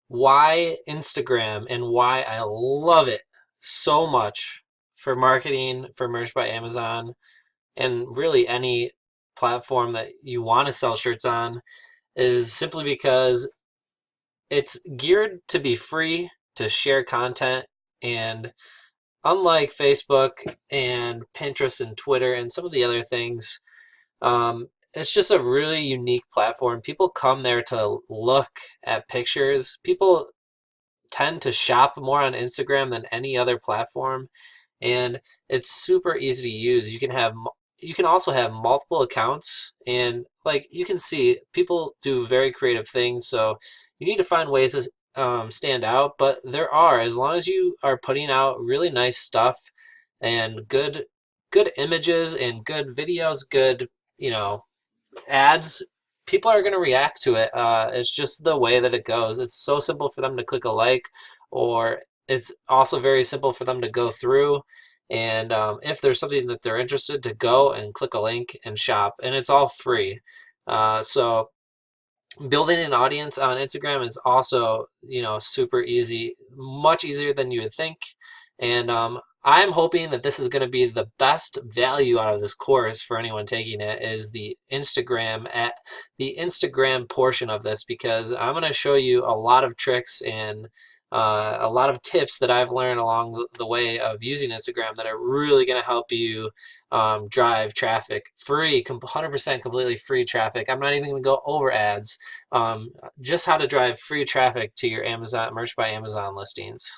why Instagram and why I love it so much for marketing for Merch by Amazon and really any platform that you want to sell shirts on is simply because it's geared to be free to share content. And unlike Facebook and Pinterest and Twitter and some of the other things, it's just a really unique platform. People come there to look at pictures. People tend to shop more on Instagram than any other platform, and it's super easy to use. You can also have multiple accounts, and like you can see, people do very creative things. So you need to find ways to stand out, but there are, as long as you are putting out really nice stuff and good images and good videos, good you know ads, people are going to react to it. It's just the way that it goes. It's so simple for them to click a like, or it's also very simple for them to go through. And if there's something that they're interested, to go and click a link and shop, and it's all free. So building an audience on Instagram is also, super easy, much easier than you would think. And I'm hoping that this is going to be the best value out of this course for anyone taking it is the Instagram portion of this, because I'm going to show you a lot of tricks and a lot of tips that I've learned along the way of using Instagram that are really going to help you drive traffic, free, 100% completely free traffic. I'm not even going to go over ads. Just how to drive free traffic to your Amazon Merch by Amazon listings.